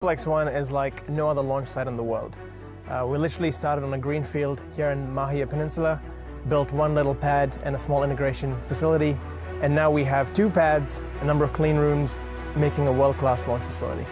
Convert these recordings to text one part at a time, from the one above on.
Complex 1 is like no other launch site in the world. We literally started on a green field here in Mahia Peninsula, built one little pad and a small integration facility, and now we have 2 pads, a number of clean rooms, making a world-class launch facility.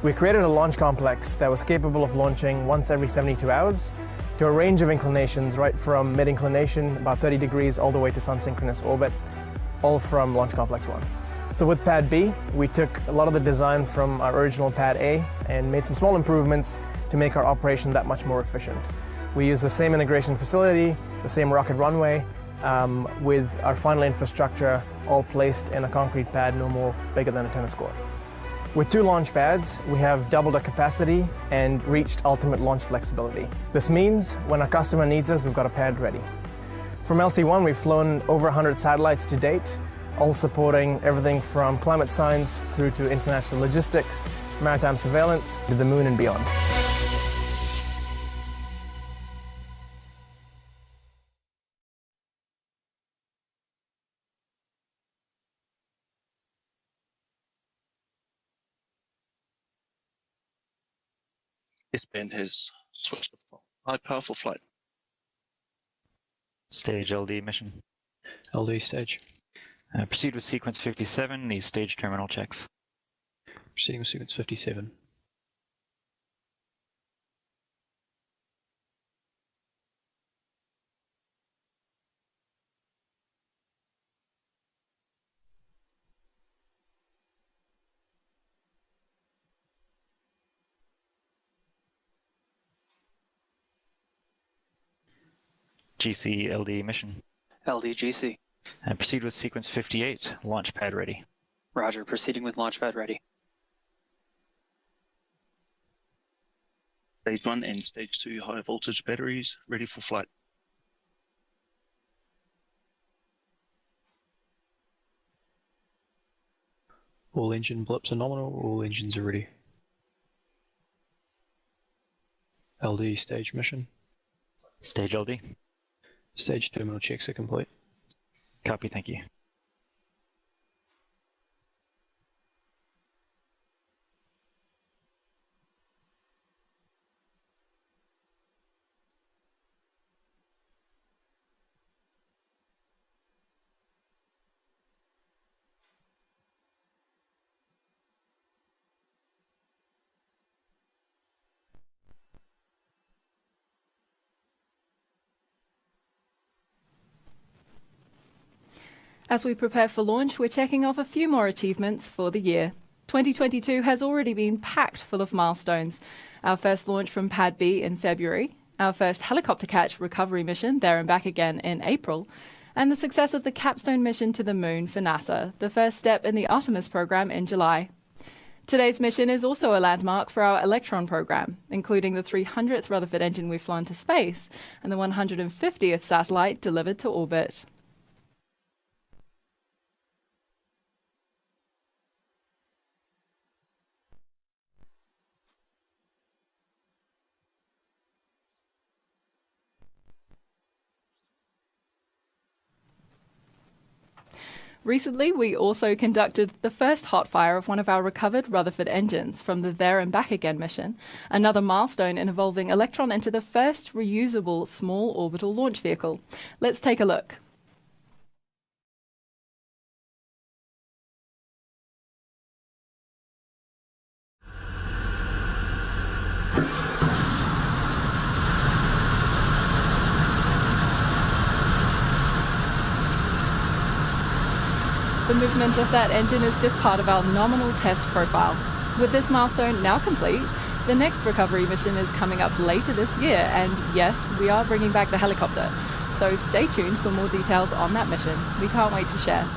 We created a launch complex that was capable of launching once every 72 hours to a range of inclinations, right from mid-inclination, about 30 degrees, all the way to sun-synchronous orbit, all from Launch Complex 1. So with Pad B, we took a lot of the design from our original Pad A and made some small improvements to make our operation that much more efficient. We use the same integration facility, the same rocket runway, with our final infrastructure all placed in a concrete pad no more bigger than a tennis court. With 2 launch pads, we have doubled our capacity and reached ultimate launch flexibility. This means when a customer needs us, we've got a pad ready. From LC1, we've flown over 100 satellites to date, all supporting everything from climate science through to international logistics, maritime surveillance, to the moon and beyond. S-band has switched to high powerful flight. Stage LD mission. LD stage. Proceed with sequence 57, these stage terminal checks. Proceeding with sequence 57. GC LD mission. LDGC. Proceed with sequence 58, launch pad ready. Roger, proceeding with launch pad ready. Stage 1 and Stage 2 high voltage batteries ready for flight. All engine blips are nominal, all engines are ready. LD stage mission. Stage LD. Stage terminal checks are complete. Copy, thank you. As we prepare for launch, we're checking off a few more achievements for the year. 2022 has already been packed full of milestones. Our first launch from Pad B in February, our first helicopter catch recovery mission there and back again in April, and the success of the capstone mission to the moon for NASA, the first step in the Artemis program in July. Today's mission is also a landmark for our Electron program, including the 300th Rutherford engine we've flown to space and the 150th satellite delivered to orbit. Recently, we also conducted the first hot fire of one of our recovered Rutherford engines from the There and Back Again mission, another milestone in evolving Electron into the first reusable small orbital launch vehicle. Let's take a look. The movement of that engine is just part of our nominal test profile. With this milestone now complete, the next recovery mission is coming up later this year, and yes, we are bringing back the helicopter. So stay tuned for more details on that mission. We can't wait to share.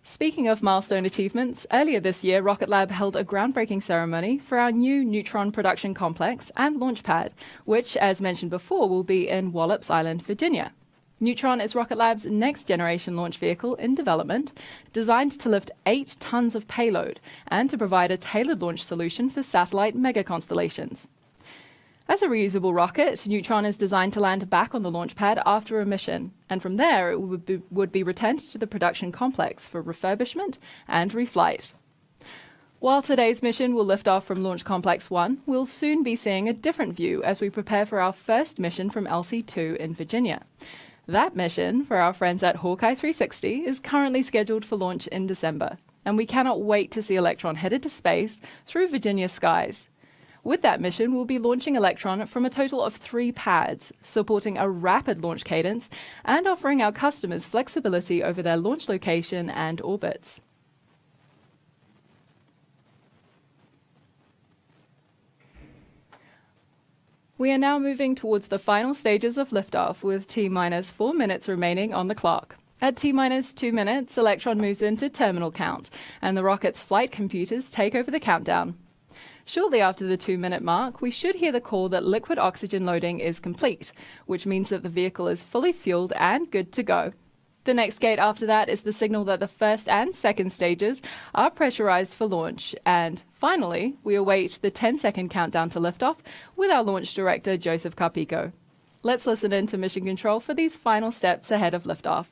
Speaking of milestone achievements, earlier this year, Rocket Lab held a groundbreaking ceremony for our new neutron production complex and launch pad, which, as mentioned before, will be in Wallops Island, Virginia. Neutron is Rocket Lab's next-generation launch vehicle in development, designed to lift 8 tons of payload and to provide a tailored launch solution for satellite mega-constellations. As a reusable rocket, Neutron is designed to land back on the launch pad after a mission, and from there it would be returned to the production complex for refurbishment and reflight. While today's mission will lift off from Launch Complex 1, we'll soon be seeing a different view as we prepare for our first mission from LC-2 in Virginia. That mission, for our friends at Hawkeye 360, is currently scheduled for launch in December, and we cannot wait to see Electron headed to space through Virginia skies. With that mission, we'll be launching Electron from a total of 3 pads, supporting a rapid launch cadence and offering our customers flexibility over their launch location and orbits. We are now moving towards the final stages of liftoff with T-minus 4 minutes remaining on the clock. At T-minus 2 minutes, Electron moves into terminal count, and the rocket's flight computers take over the countdown. Shortly after the 2-minute mark, we should hear the call that liquid oxygen loading is complete, which means that the vehicle is fully fueled and good to go. The next gate after that is the signal that the first and second stages are pressurized for launch. And finally, we await the 10-second countdown to liftoff with our launch director, Joseph Carpico. Let's listen in to Mission Control for these final steps ahead of liftoff.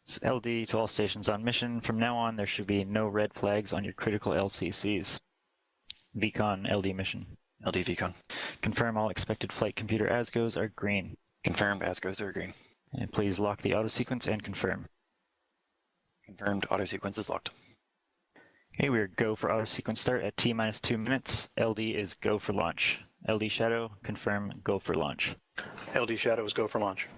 It's LD to all stations on mission. From now on, there should be no red flags on your critical LCCs. VCON LD mission. LD VCON. Confirm all expected flight computer ASGOs are green. Confirmed ASGOs are green. And please lock the auto sequence and confirm. Confirmed auto sequence is locked. Okay, we're go for auto sequence start at T-minus 2 minutes. LD is go for launch. LD Shadow, confirm go for launch. LD Shadow is go for launch.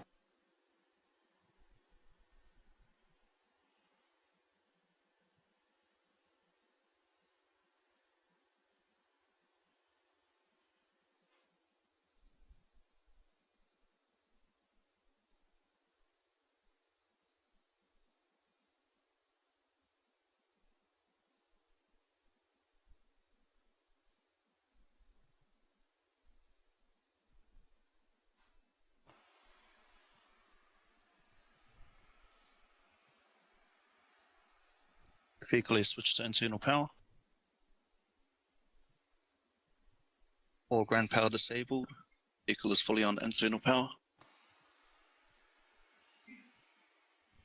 The vehicle is switched to internal power. All ground power disabled. Vehicle is fully on internal power.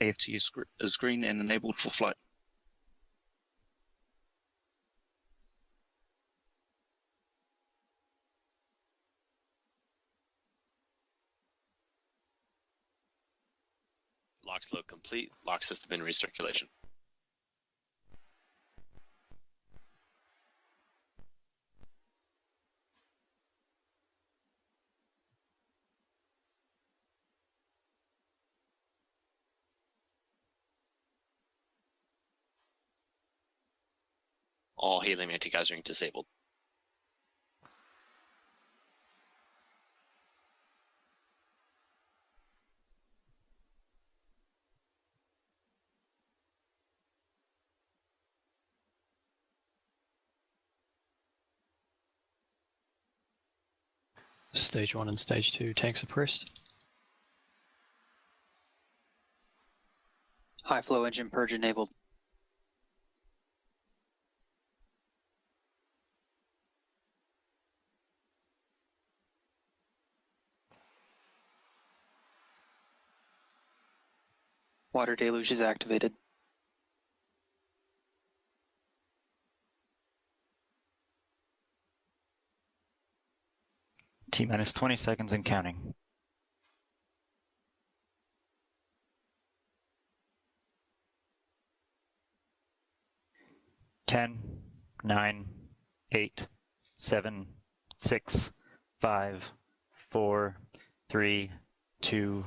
AFT is green and enabled for flight. Locks load complete. Lock system in recirculation. All helium anti-geysering disabled. Stage 1 and Stage 2 tanks are pressed. High flow engine purge enabled. Water deluge is activated. T-minus 20 seconds and counting. 10, 9, 8, 7, 6, 5, 4, 3, 2,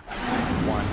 1.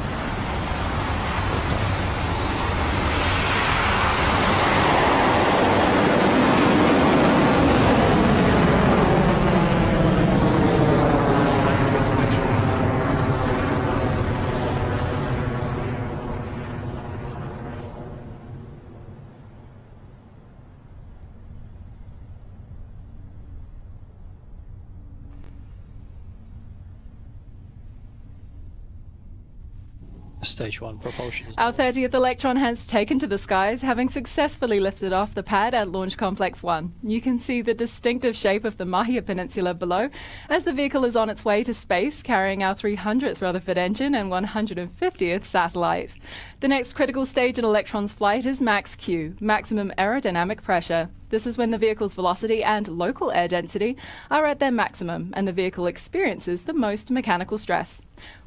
Stage 1 propulsion is Our done. 30th Electron has taken to the skies, having successfully lifted off the pad at Launch Complex 1. You can see the distinctive shape of the Mahia Peninsula below as the vehicle is on its way to space, carrying our 300th Rutherford engine and 150th satellite. The next critical stage in Electron's flight is Max Q, maximum aerodynamic pressure. This is when the vehicle's velocity and local air density are at their maximum and the vehicle experiences the most mechanical stress.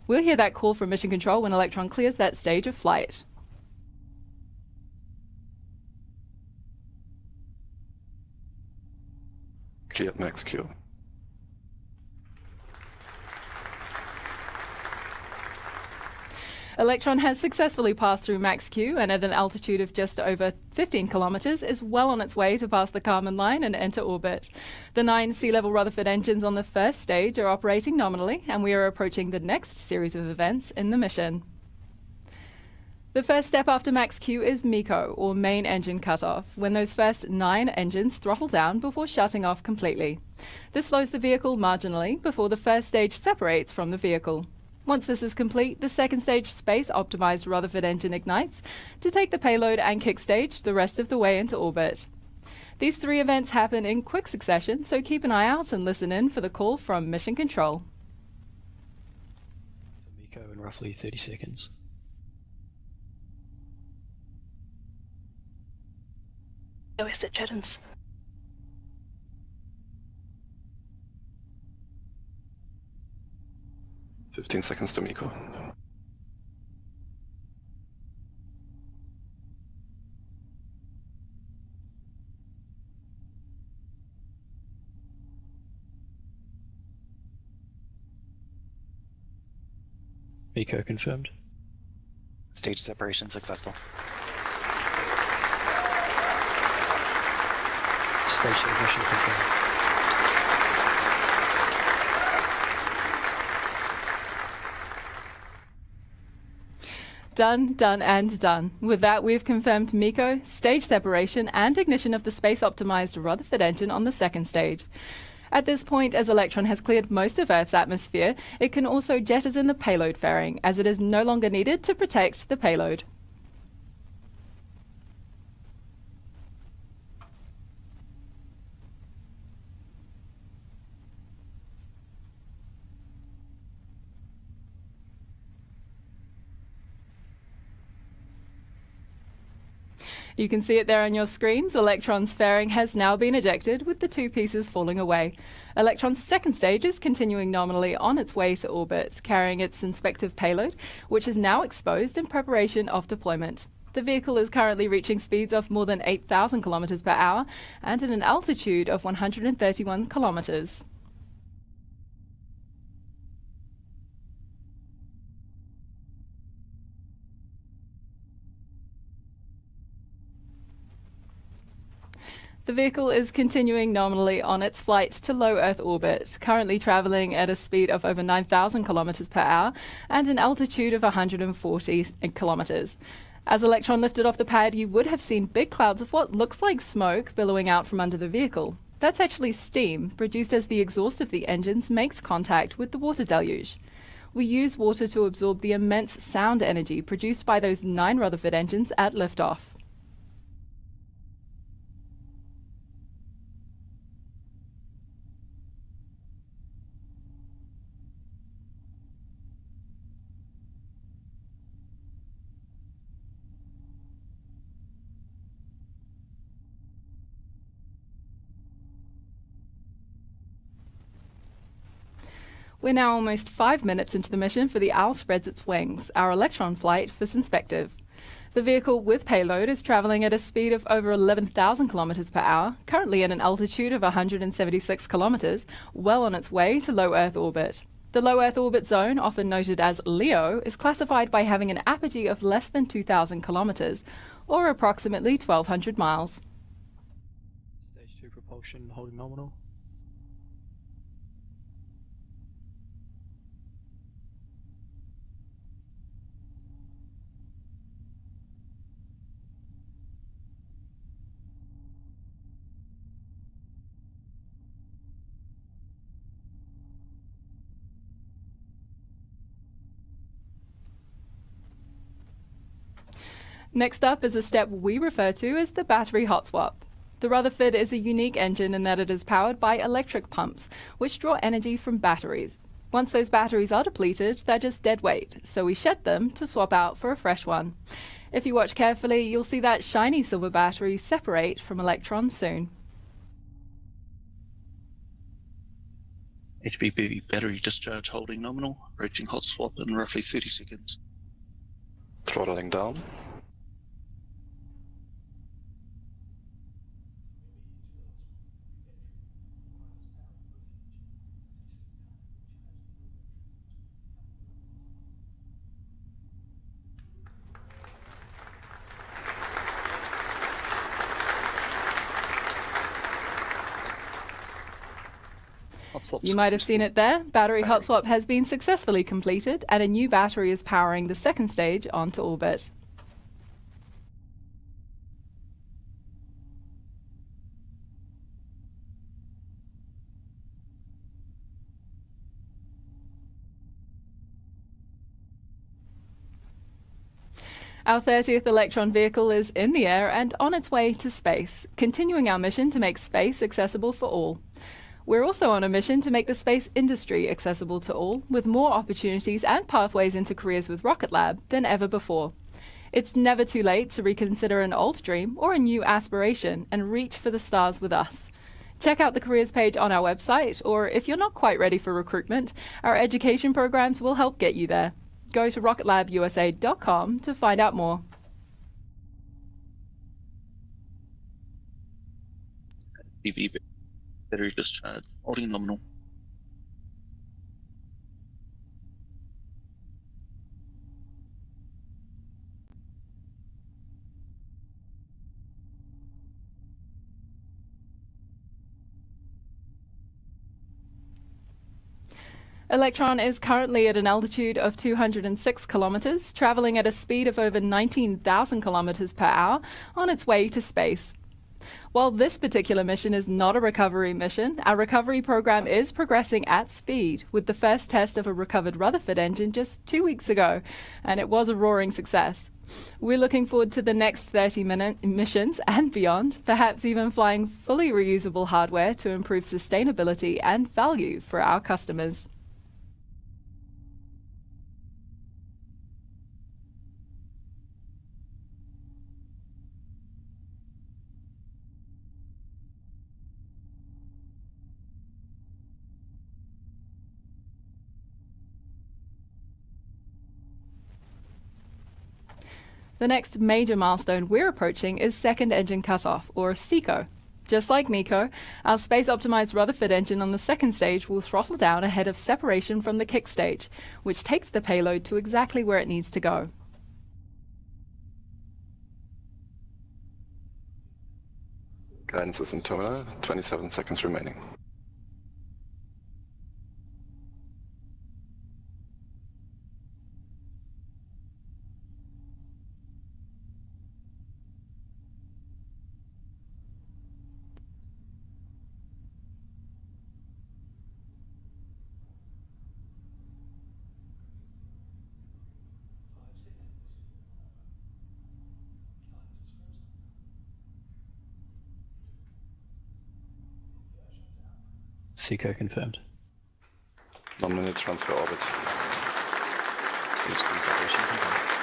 We'll hear that call from Mission Control when Electron clears that stage of flight. Clear max Q. Electron has successfully passed through Max Q and at an altitude of just over 15 kilometres is well on its way to pass the Kármán line and enter orbit. The 9 sea-level Rutherford engines on the first stage are operating nominally and we are approaching the next series of events in the mission. The first step after Max Q is MECO, or main engine cutoff, when those first 9 engines throttle down before shutting off completely. This slows the vehicle marginally before the first stage separates from the vehicle. Once this is complete, the second stage space-optimized Rutherford engine ignites to take the payload and kick stage the rest of the way into orbit. These 3 events happen in quick succession, so keep an eye out and listen in for the call from Mission Control. MECO in roughly 30 seconds. OS at Chathams. $15 seconds to MECO. MECO confirmed. Stage separation successful. Station ignition confirmed. Done, done, and done. With that, we've confirmed MECO, stage separation, and ignition of the space-optimized Rutherford engine on the second stage. At this point, as Electron has cleared most of Earth's atmosphere, it can also jettison the payload fairing, as it is no longer needed to protect the payload. You can see it there on your screens. Electron's fairing has now been ejected, with the 2 pieces falling away. Electron's second stage is continuing nominally on its way to orbit, carrying its inspective payload, which is now exposed in preparation of deployment. The vehicle is currently reaching speeds of more than 8,000 kilometers per hour and at an altitude of 131 kilometers. The vehicle is continuing nominally on its flight to low Earth orbit, currently travelling at a speed of over 9,000 kilometers per hour and an altitude of 140 kilometers. As Electron lifted off the pad, you would have seen big clouds of what looks like smoke billowing out from under the vehicle. That's actually steam, produced as the exhaust of the engines makes contact with the water deluge. We use water to absorb the immense sound energy produced by those 9 Rutherford engines at liftoff. We're now almost 5 minutes into the mission for the Owl spreads its wings, our Electron flight for Synspective. The vehicle with payload is travelling at a speed of over 11,000 kilometres per hour, currently at an altitude of 176 kilometres, well on its way to low Earth orbit. The low Earth orbit zone, often noted as LEO, is classified by having an apogee of less than 2,000 kilometres, or approximately 1,200 miles. Stage 2 propulsion holding nominal. Next up is a step we refer to as the battery hot swap. The Rutherford is a unique engine in that it is powered by electric pumps, which draw energy from batteries. Once those batteries are depleted, they're just dead weight, so we shed them to swap out for a fresh one. If you watch carefully, you'll see that shiny silver battery separate from electrons soon. HVB battery discharge holding nominal, approaching hot swap in roughly 30 seconds. Throttling down. You might have seen it there. Battery hot swap has been successfully completed, and a new battery is powering the second stage onto orbit. Our 30th Electron vehicle is in the air and on its way to space, continuing our mission to make space accessible for all. We're also on a mission to make the space industry accessible to all, with more opportunities and pathways into careers with Rocket Lab than ever before. It's never too late to reconsider an old dream or a new aspiration and reach for the stars with us. Check out the careers page on our website, or if you're not quite ready for recruitment, our education programs will help get you there. Go to rocketlabusa.com to find out more. HVB battery discharge holding nominal. Electron is currently at an altitude of 206 kilometers, traveling at a speed of over 19,000 kilometers per hour on its way to space. While this particular mission is not a recovery mission, our recovery program is progressing at speed, with the first test of a recovered Rutherford engine just 2 weeks ago, and it was a roaring success. We're looking forward to the next 30-minute missions and beyond, perhaps even flying fully reusable hardware to improve sustainability and value for our customers. The next major milestone we're approaching is second engine cutoff, or SECO. Just like MECO, our space-optimized Rutherford engine on the second stage will throttle down ahead of separation from the kick stage, which takes the payload to exactly where it needs to go. Guidance is in terminal, 27 seconds remaining. SECO confirmed. Nominal transfer orbit. Stage 3 separation confirmed.